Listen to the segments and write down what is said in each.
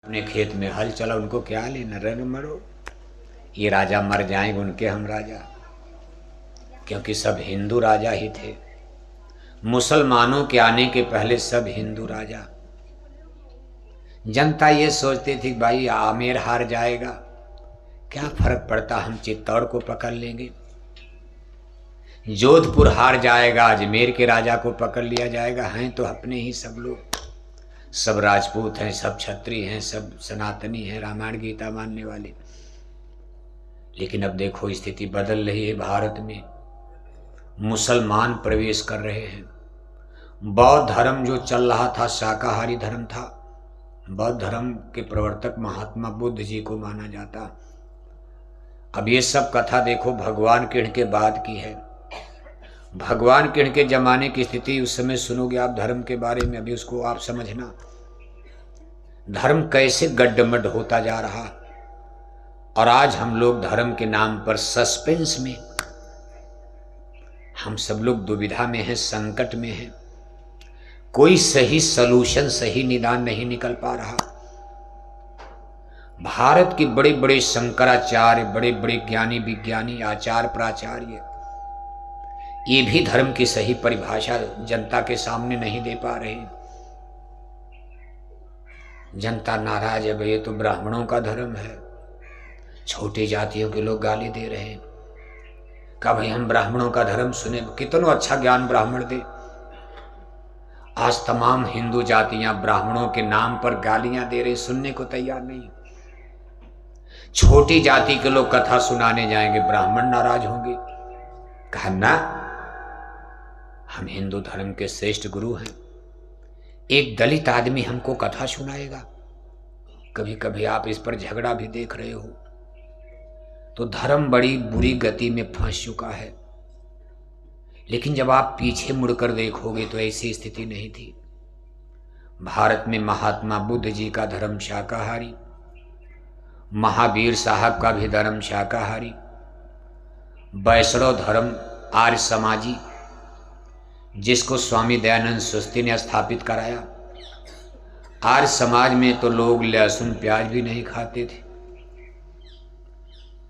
अपने खेत में हल चला, उनको क्या लेना, रन मरो, ये राजा मर जाएंगे उनके हम राजा, क्योंकि सब हिंदू राजा ही थे। मुसलमानों के आने के पहले सब हिंदू राजा। जनता ये सोचती थी भाई आमेर हार जाएगा, क्या फर्क पड़ता, हम चित्तौड़ को पकड़ लेंगे। जोधपुर हार जाएगा, अजमेर के राजा को पकड़ लिया जाएगा, हैं तो अपने ही सब लोग, सब राजपूत हैं, सब क्षत्रिय हैं, सब सनातनी हैं, रामायण गीता मानने वाले। लेकिन अब देखो स्थिति बदल रही है। भारत में मुसलमान प्रवेश कर रहे हैं। बौद्ध धर्म जो चल रहा था शाकाहारी धर्म था। बौद्ध धर्म के प्रवर्तक महात्मा बुद्ध जी को माना जाता। अब ये सब कथा देखो भगवान कृष्ण के बाद की है। भगवान कृष्ण के जमाने की स्थिति उस समय सुनोगे आप धर्म के बारे में, अभी उसको आप समझना धर्म कैसे गड्ढमड होता जा रहा। और आज हम लोग धर्म के नाम पर सस्पेंस में, हम सब लोग दुविधा में हैं, संकट में हैं। कोई सही सलूशन, सही निदान नहीं निकल पा रहा। भारत के बड़े बड़े शंकराचार्य, बड़े बड़े ज्ञानी विज्ञानी, आचार्य प्राचार्य, ये भी धर्म की सही परिभाषा जनता के सामने नहीं दे पा रहे। जनता नाराज है, भाई ये तो ब्राह्मणों का धर्म है। छोटी जातियों के लोग गाली दे रहे हैं, कहा भाई हम ब्राह्मणों का धर्म सुने, कितना अच्छा ज्ञान ब्राह्मण दे। आज तमाम हिंदू जातियां ब्राह्मणों के नाम पर गालियां दे रही, सुनने को तैयार नहीं। छोटी जाति के लोग कथा सुनाने जाएंगे, ब्राह्मण नाराज होंगे। कहा ना, हम हिंदू धर्म के श्रेष्ठ गुरु हैं, एक दलित आदमी हमको कथा सुनाएगा। कभी कभी आप इस पर झगड़ा भी देख रहे हो। तो धर्म बड़ी बुरी गति में फंस चुका है। लेकिन जब आप पीछे मुड़कर देखोगे तो ऐसी स्थिति नहीं थी। भारत में महात्मा बुद्ध जी का धर्म शाकाहारी, महावीर साहब का भी धर्म शाकाहारी, वैष्णव धर्म आर्य समाजी, जिसको स्वामी दयानंद सस्ती ने स्थापित कराया। आर्य समाज में तो लोग लहसुन प्याज भी नहीं खाते थे।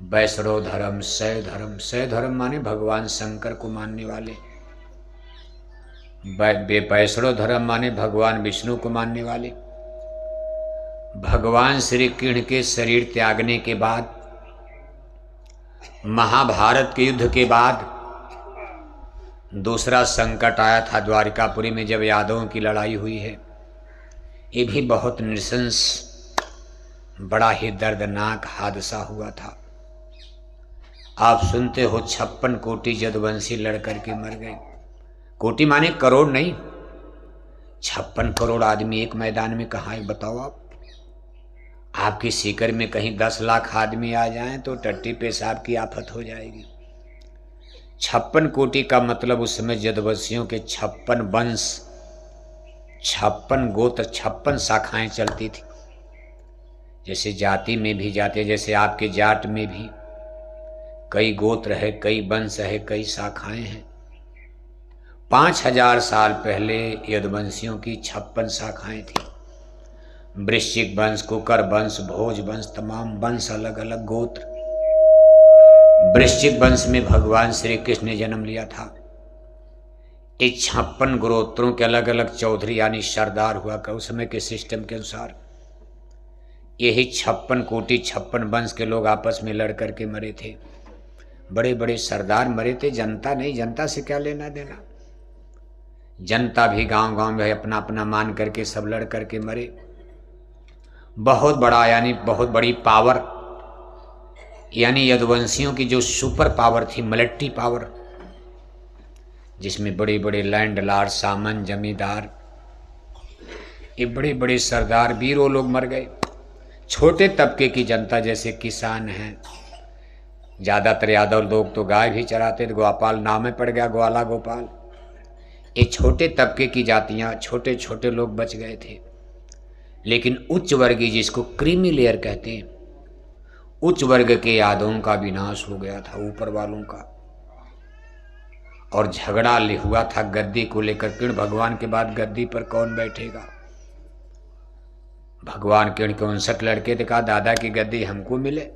वैष्णव धर्म, शैव धर्म, शैव धर्म माने भगवान शंकर को मानने वाले, वैष्णव धर्म माने भगवान विष्णु को मानने वाले। भगवान श्री कृष्ण के शरीर त्यागने के बाद, महाभारत के युद्ध के बाद दूसरा संकट आया था द्वारिकापुरी में, जब यादवों की लड़ाई हुई है। ये भी बहुत नृशंस, बड़ा ही दर्दनाक हादसा हुआ था। आप सुनते हो 56 कोटि यदुवंशी लड़ करके मर गए। कोटि माने करोड़ नहीं, 56 करोड़ आदमी एक मैदान में कहाँ है बताओ आप। आपकी सीकर में कहीं 10 लाख आदमी आ जाएं तो टट्टी पेशाब की आफत हो जाएगी। 56 कोटि का मतलब उस समय यदुवंशियों के 56 वंश, 56 गोत्र, 56 शाखाएं चलती थी। जैसे जाति में भी जाते, जैसे आपके जाट में भी कई गोत्र है, कई वंश है, कई शाखाएं हैं। 5000 साल पहले यदुवंशियों की 56 शाखाएं थी। वृश्चिक वंश, कुकर वंश, भोज वंश, तमाम वंश, अलग अलग गोत्र। वृश्चिक वंश में भगवान श्री कृष्ण ने जन्म लिया था। इस 56 गोत्रों के अलग अलग चौधरी यानी सरदार हुआ कर उस समय के सिस्टम के अनुसार। यही 56 कोटि 56 वंश के लोग आपस में लड़ करके मरे थे। बड़े बड़े सरदार मरे थे, जनता नहीं। जनता से क्या लेना देना। जनता भी गांव गांव में अपना अपना मान करके सब लड़ करके मरे। बहुत बड़ा यानी बहुत बड़ी पावर, यानी यदुवंशियों की जो सुपर पावर थी, मिलिट्री पावर, जिसमें बड़े बड़े लैंड लॉर्ड, सामन, जमींदार, ये बड़े बड़े सरदार, वीर, वो लोग मर गए। छोटे तबके की जनता जैसे किसान हैं, ज़्यादातर यादव लोग तो गाय भी चराते थे, गोपाल नाम में पड़ गया, ग्वाला गोपाल। ये छोटे तबके की जातियाँ, छोटे छोटे लोग बच गए थे। लेकिन उच्च वर्गीय, जिसको क्रीमी लेयर कहते हैं, उच्च वर्ग के यादवों का विनाश हो गया था, ऊपर वालों का। और झगड़ा हुआ था गद्दी को लेकर। कृष्ण भगवान के बाद गद्दी पर कौन बैठेगा। भगवान के उनके 59 लड़के थे, कहा दादा की गद्दी हमको मिले।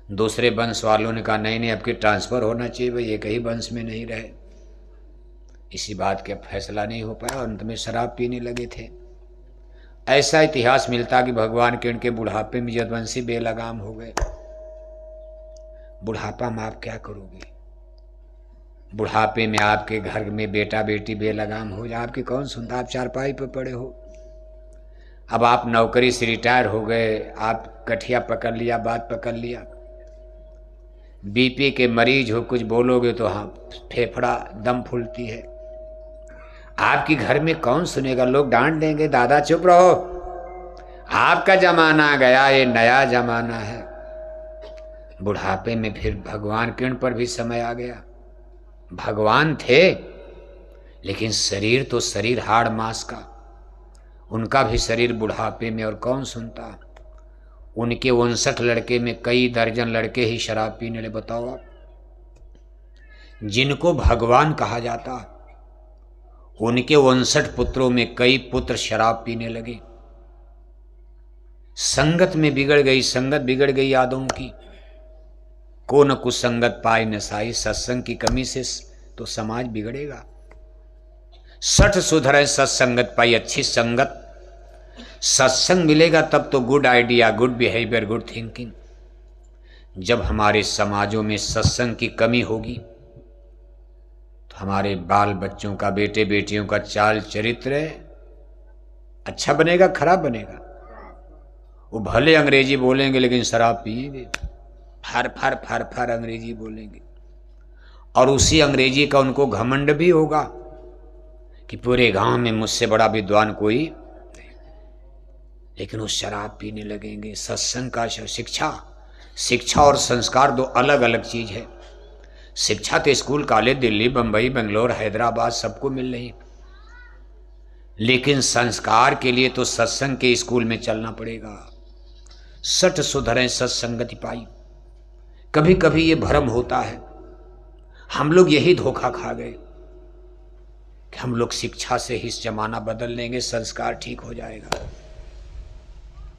दूसरे वंश वालों ने कहा नहीं नहीं, अब की ट्रांसफ़र होना चाहिए, भाई एक ही वंश में नहीं रहे। इसी बात का फैसला नहीं हो पाया, अंत में शराब पीने लगे थे। ऐसा इतिहास मिलता कि भगवान के उनके बुढ़ापे में यदुवंशी बेलगाम हो गए। बुढ़ापा में आप क्या करोगे? बुढ़ापे में आपके घर में बेटा बेटी बेलगाम हो जाए, आपकी कौन सुनता? आप चारपाई पर पड़े हो। अब आप नौकरी से रिटायर हो गए, आप गठिया पकड़ लिया, बात पकड़ लिया, बीपी के मरीज हो, कुछ बोलोगे तो हाँ फेफड़ा दम फूलती है। आपकी घर में कौन सुनेगा? लोग डांट देंगे, दादा चुप रहो, आपका जमाना गया, ये नया जमाना है। बुढ़ापे में फिर भगवान के उन पर भी समय आ गया। भगवान थे लेकिन शरीर तो शरीर हाड़ मांस का, उनका भी शरीर बुढ़ापे में, और कौन सुनता? उनके 59 लड़के में कई दर्जन लड़के ही शराब पीने लगे। बताओ आप, जिनको भगवान कहा जाता, उनके 59 पुत्रों में कई पुत्र शराब पीने लगे। संगत में बिगड़ गई, संगत बिगड़ गई यादों की। को न कुछ संगत पाए नसाई, सत्संग की कमी से तो समाज बिगड़ेगा। 60 सुधरे सत्संगत पाई, अच्छी संगत, सत्संग मिलेगा तब तो good idea, good behaviour, good thinking. जब हमारे समाजों में सत्संग की कमी होगी तो हमारे बाल बच्चों का, बेटे बेटियों का चाल चरित्र अच्छा बनेगा खराब बनेगा? वो भले अंग्रेजी बोलेंगे लेकिन शराब पिएंगे, फर फर फर फर अंग्रेजी बोलेंगे, और उसी अंग्रेजी का उनको घमंड भी होगा कि पूरे गांव में मुझसे बड़ा विद्वान कोई नहीं। लेकिन वो शराब पीने लगेंगे। सत्संग का शिक्षा और संस्कार दो अलग अलग चीज है। शिक्षा तो स्कूल कॉलेज दिल्ली बंबई बेंगलोर हैदराबाद सबको मिल रही, लेकिन संस्कार के लिए तो सत्संग के स्कूल में चलना पड़ेगा। 60 सुधरे सत्संगति पाई। कभी कभी ये भ्रम होता है, हम लोग यही धोखा खा गए कि हम लोग शिक्षा से ही जमाना बदल लेंगे, संस्कार ठीक हो जाएगा।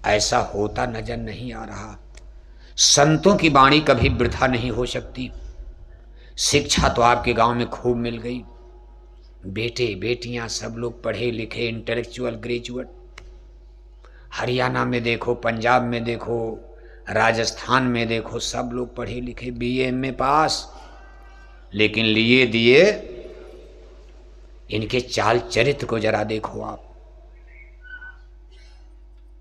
ऐसा होता नजर नहीं आ रहा। संतों की वाणी कभी वृथा नहीं हो सकती। शिक्षा तो आपके गांव में खूब मिल गई, बेटे बेटियां सब लोग पढ़े लिखे, इंटेलेक्चुअल ग्रेजुएट। हरियाणा में देखो, पंजाब में देखो, राजस्थान में देखो, सब लोग पढ़े लिखे, बीए में पास। लेकिन लिए दिए इनके चाल चरित्र को जरा देखो आप।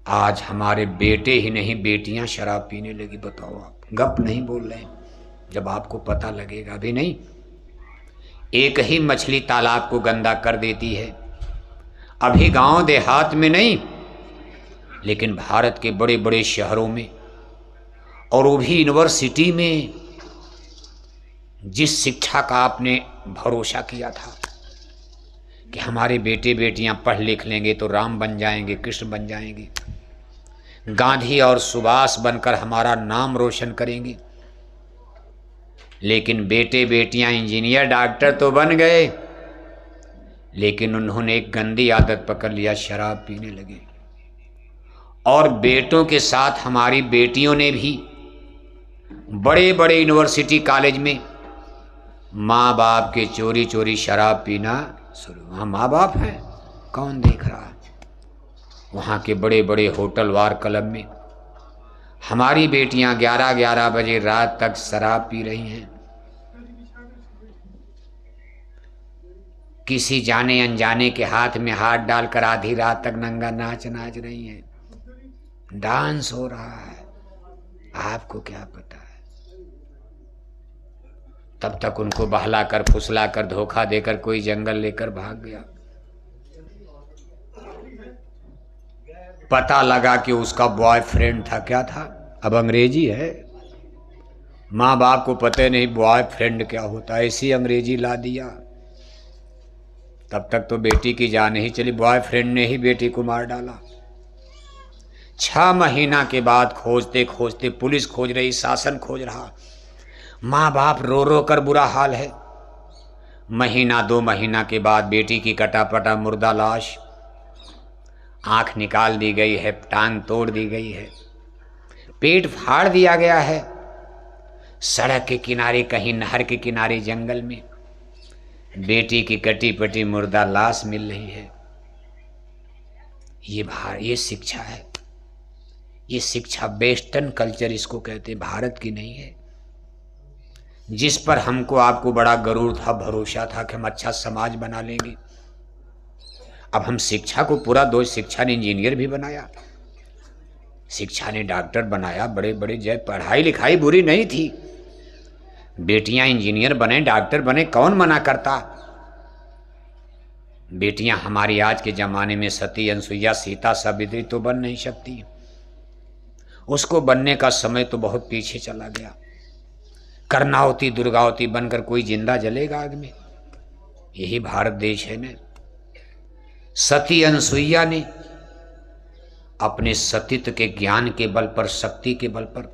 आज हमारे बेटे ही नहीं बेटियां शराब पीने लगी। बताओ आप, गप नहीं बोल रहे, जब आपको पता लगेगा। अभी नहीं, एक ही मछली तालाब को गंदा कर देती है। अभी गांव देहात में नहीं, लेकिन भारत के बड़े बड़े शहरों में, और वो भी यूनिवर्सिटी में, जिस शिक्षा का आपने भरोसा किया था कि हमारे बेटे बेटियां पढ़ लिख लेंगे तो राम बन जाएंगे, कृष्ण बन जाएंगे, गांधी और सुभाष बनकर हमारा नाम रोशन करेंगे, लेकिन बेटे बेटियां इंजीनियर डॉक्टर तो बन गए, लेकिन उन्होंने एक गंदी आदत पकड़ लिया, शराब पीने लगे। और बेटों के साथ हमारी बेटियों ने भी बड़े बड़े यूनिवर्सिटी कॉलेज में माँ बाप के चोरी चोरी शराब पीना शुरू। वहाँ माँ बाप हैं, कौन देख रहा है? वहाँ के बड़े बड़े होटल वार क्लब में हमारी बेटियां 11-11 बजे रात तक शराब पी रही हैं। किसी जाने अनजाने के हाथ में हाथ डालकर आधी रात तक नंगा नाच रही हैं, डांस हो रहा है। आपको क्या पता है? तब तक उनको बहलाकर फुसलाकर धोखा देकर कोई जंगल लेकर भाग गया। पता लगा कि उसका बॉयफ्रेंड था। क्या था? अब अंग्रेजी है, माँ बाप को पता नहीं बॉयफ्रेंड क्या होता है, ऐसी अंग्रेजी ला दिया। तब तक तो बेटी की जान ही चली, बॉयफ्रेंड ने ही बेटी को मार डाला। 6 महीना के बाद खोजते खोजते पुलिस खोज रही, शासन खोज रहा, माँ बाप रो रो कर बुरा हाल है। महीना 2 महीना के बाद बेटी की कटापटा मुर्दा लाश आंख निकाल दी गई है, टांग तोड़ दी गई है, पेट फाड़ दिया गया है, सड़क के किनारे, कहीं नहर के किनारे, जंगल में बेटी की कटी पटी मुर्दा लाश मिल रही है। ये शिक्षा है। ये शिक्षा वेस्टर्न कल्चर इसको कहते हैं, भारत की नहीं है। जिस पर हमको आपको बड़ा गरूर था, भरोसा था कि हम अच्छा समाज बना लेंगे। अब हम शिक्षा को पूरा दोष, शिक्षा ने इंजीनियर भी बनाया, शिक्षा ने डॉक्टर बनाया, बड़े बड़े जय, पढ़ाई लिखाई बुरी नहीं थी, बेटियां इंजीनियर बने, डॉक्टर बने, कौन मना करता। बेटियां हमारी आज के जमाने में सती, अनसुईया, सीता, सावित्री तो बन नहीं सकती। उसको बनने का समय तो बहुत पीछे चला गया। कर्णावती, दुर्गावती बनकर कोई जिंदा जलेगा आग में? यही भारत देश है न। सती अनसुईया ने अपने सतीत्व के ज्ञान के बल पर, शक्ति के बल पर,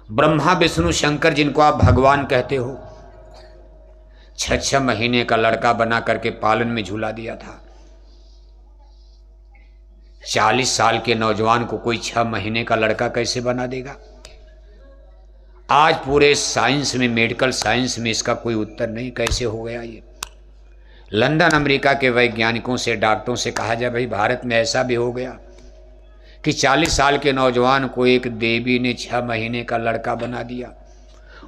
ब्रह्मा विष्णु शंकर जिनको आप भगवान कहते हो, 6 महीने का लड़का बना करके पालन में झूला दिया था। 40 साल के नौजवान को कोई 6 महीने का लड़का कैसे बना देगा? आज पूरे साइंस में, मेडिकल साइंस में इसका कोई उत्तर नहीं, कैसे हो गया ये। लंदन अमेरिका के वैज्ञानिकों से, डॉक्टरों से कहा जाए भाई भारत में ऐसा भी हो गया कि 40 साल के नौजवान को एक देवी ने 6 महीने का लड़का बना दिया।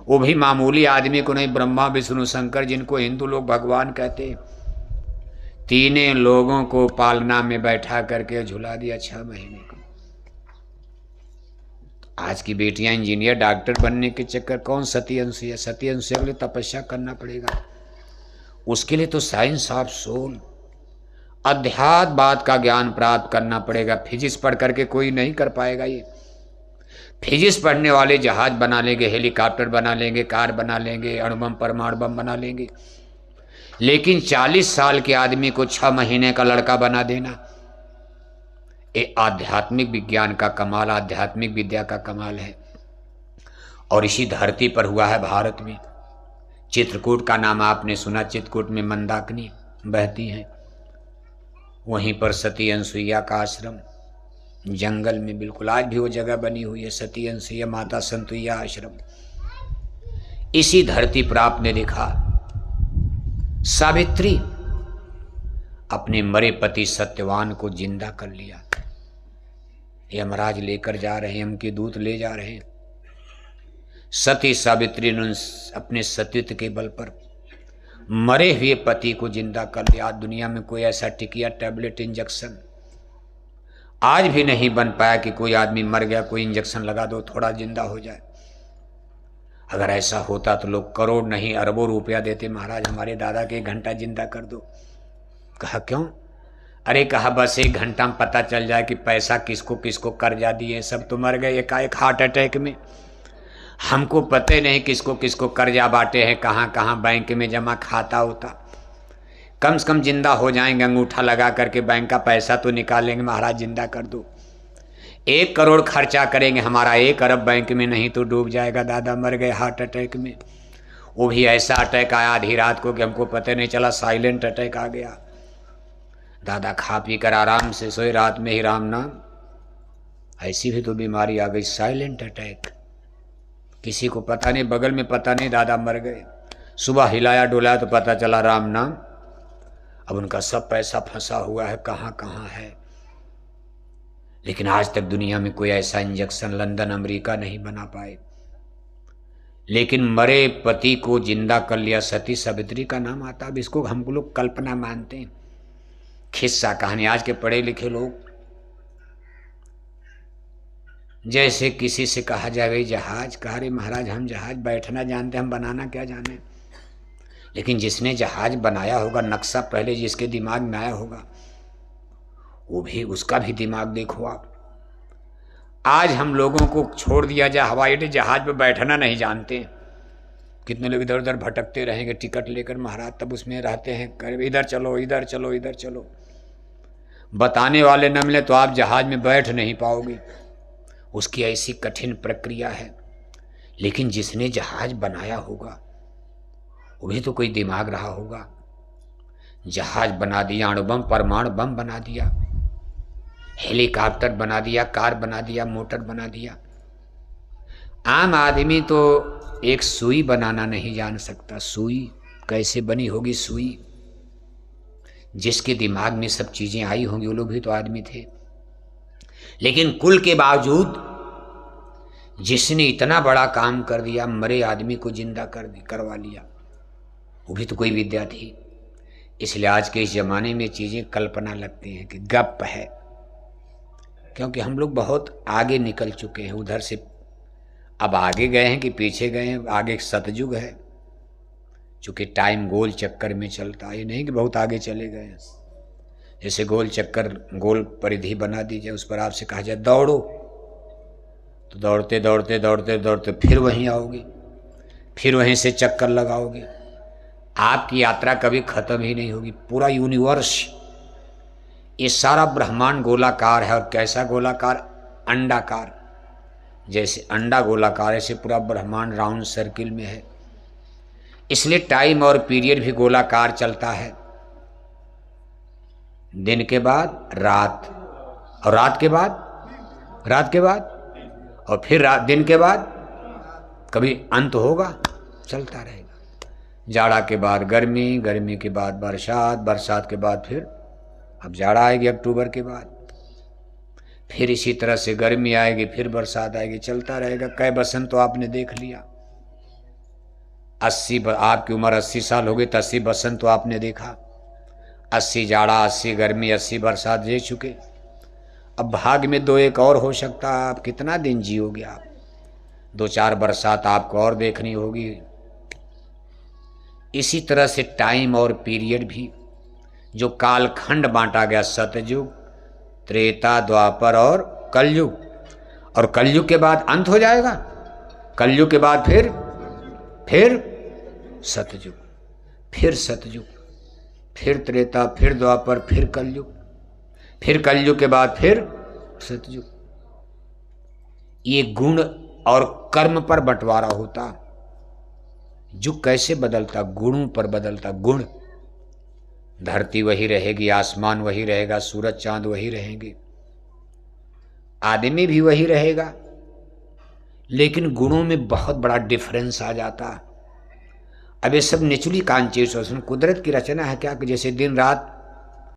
वो भी मामूली आदमी को नहीं, ब्रह्मा विष्णु शंकर जिनको हिंदू लोग भगवान कहते, तीनों लोगों को पालना में बैठा करके झुला दिया 6 महीने को। आज की बेटियां इंजीनियर, डॉक्टर बनने के चक्कर, कौन सती अनसुईया? सती अनसुईया के लिए तपस्या करना पड़ेगा। उसके लिए तो साइंस ऑफ सोल, अध्यात्मवाद का ज्ञान प्राप्त करना पड़ेगा। फिजिक्स पढ़ करके कोई नहीं कर पाएगा ये। फिजिक्स पढ़ने वाले जहाज बना लेंगे, हेलीकॉप्टर बना लेंगे, कार बना लेंगे, अणुबम परमाणु बम बना लेंगे, लेकिन 40 साल के आदमी को 6 महीने का लड़का बना देना, ये आध्यात्मिक विज्ञान का कमाल, आध्यात्मिक विद्या का कमाल है। और इसी धरती पर हुआ है भारत में। चित्रकूट का नाम आपने सुना, चित्रकूट में मंदाकिनी बहती हैं, वहीं पर सती अनसुईया का आश्रम, जंगल में बिल्कुल आज भी वो जगह बनी हुई है, सती अनसुईया माता संतुईया आश्रम। इसी धरती पर आपने देखा सावित्री अपने मरे पति सत्यवान को जिंदा कर लिया। यमराज लेकर जा रहे हैं, यम के दूत ले जा रहे हैं। सती सावित्री ने अपने सतीत्व के बल पर मरे हुए पति को जिंदा कर लिया। आज दुनिया में कोई ऐसा टिकिया, टैबलेट, इंजेक्शन आज भी नहीं बन पाया कि कोई आदमी मर गया, कोई इंजेक्शन लगा दो थोड़ा जिंदा हो जाए। अगर ऐसा होता तो लोग करोड़ नहीं अरबों रुपया देते, महाराज हमारे दादा के 1 घंटा जिंदा कर दो। कहा क्यों? अरे कहा बस 1 घंटा में पता चल जाए कि पैसा किसको किसको कर्जा दिए, सब तो मर गए एकाएक हार्ट अटैक में। हमको पता ही नहीं किसको किसको कर्जा बांटे हैं, कहाँ कहाँ बैंक में जमा खाता होता। कम से कम जिंदा हो जाएंगे, अंगूठा लगा करके बैंक का पैसा तो निकालेंगे, महाराज जिंदा कर दो। 1 करोड़ खर्चा करेंगे, हमारा 1 अरब बैंक में नहीं तो डूब जाएगा। दादा मर गए हार्ट अटैक में, वो भी ऐसा अटैक आया आधी रात को कि हमको पता नहीं चला, साइलेंट अटैक आ गया। दादा खा पी कर आराम से सोए, रात में ही राम नाम। ऐसी भी तो बीमारी आ गई, साइलेंट अटैक, किसी को पता नहीं, बगल में पता नहीं, दादा मर गए। सुबह हिलाया डुलाया तो पता चला राम नाम। अब उनका सब पैसा फंसा हुआ है, कहाँ कहाँ है। लेकिन आज तक दुनिया में कोई ऐसा इंजेक्शन लंदन अमेरिका नहीं बना पाए। लेकिन मरे पति को जिंदा कर लिया, सती सावित्री का नाम आता। अब इसको हम लोग कल्पना मानते हैं, खिस्सा कहानी। आज के पढ़े लिखे लोग जैसे किसी से कहा जाए भाई जहाज, कहा रे महाराज हम जहाज बैठना जानते, हम बनाना क्या जाने। लेकिन जिसने जहाज बनाया होगा, नक्शा पहले जिसके दिमाग में आया होगा, वो भी, उसका भी दिमाग देखो आप। आज हम लोगों को छोड़ दिया जाए हवाई अड्डे, जहाज पर बैठना नहीं जानते। कितने लोग इधर उधर भटकते रहेंगे टिकट लेकर महाराज, तब उसमें रहते हैं, कर इधर चलो इधर चलो इधर चलो। बताने वाले न मिले तो आप जहाज में बैठ नहीं पाओगे, उसकी ऐसी कठिन प्रक्रिया है। लेकिन जिसने जहाज बनाया होगा वो भी तो कोई दिमाग रहा होगा। जहाज बना दिया, अणुबम परमाणु बम बना दिया, हेलीकॉप्टर बना दिया, कार बना दिया, मोटर बना दिया। आम आदमी तो एक सुई बनाना नहीं जान सकता। सुई कैसे बनी होगी सुई? जिसके दिमाग में सब चीजें आई होंगी वो लोग भी तो आदमी थे। लेकिन कुल के बावजूद जिसने इतना बड़ा काम कर दिया, मरे आदमी को जिंदा करवा लिया, वो भी तो कोई विद्या थी। इसलिए आज के इस जमाने में चीजें कल्पना लगती हैं कि गप है, क्योंकि हम लोग बहुत आगे निकल चुके हैं उधर से। अब आगे गए हैं कि पीछे गए हैं? आगे सतयुग है, चूंकि टाइम गोल चक्कर में चलता है। ये नहीं कि बहुत आगे चले गए हैं। जैसे गोल चक्कर, गोल परिधि बना दी जाए, उस पर आपसे कहा जाए दौड़ो, तो दौड़ते दौड़ते दौड़ते दौड़ते फिर वहीं आओगे, फिर वहीं से चक्कर लगाओगे। आपकी यात्रा कभी खत्म ही नहीं होगी। पूरा यूनिवर्स, ये सारा ब्रह्मांड गोलाकार है। और कैसा गोलाकार? अंडाकार। जैसे अंडा गोलाकार, ऐसे पूरा ब्रह्मांड राउंड सर्किल में है। इसलिए टाइम और पीरियड भी गोलाकार चलता है। दिन के बाद रात, और रात के बाद और फिर दिन के बाद कभी अंत होगा? चलता रहेगा। जाड़ा के बाद गर्मी, गर्मी के बाद बरसात, बरसात के बाद फिर अब जाड़ा आएगी अक्टूबर के बाद, फिर इसी तरह से गर्मी आएगी, फिर बरसात आएगी, चलता रहेगा। कई बसंत तो आपने देख लिया। 80 आपकी उम्र 80 साल हो गई तो 80 बसंत तो आपने देखा। 80 जाड़ा, 80 गर्मी, 80 बरसात दे चुके। अब भाग्य में 2 एक और हो सकता है। आप कितना दिन जियोगे? आप 2-4 बरसात आपको और देखनी होगी। इसी तरह से टाइम और पीरियड भी, जो कालखंड बांटा गया, सतयुग, त्रेता, द्वापर और कलयुग, और कलयुग के बाद अंत हो जाएगा। कलयुग के बाद फिर सतयुग, फिर सतयुग, फिर त्रेता, फिर द्वापर, फिर कलयुग, फिर कलयुग के बाद फिर सतयुग। ये गुण और कर्म पर बंटवारा होता। युग कैसे बदलता? गुणों पर बदलता। गुण, धरती वही रहेगी, आसमान वही रहेगा, सूरज चांद वही रहेंगे, आदमी भी वही रहेगा, लेकिन गुणों में बहुत बड़ा डिफरेंस आ जाता। अब ये सब नेचुरली कॉन्शियस, कुदरत की रचना है क्या कि जैसे दिन रात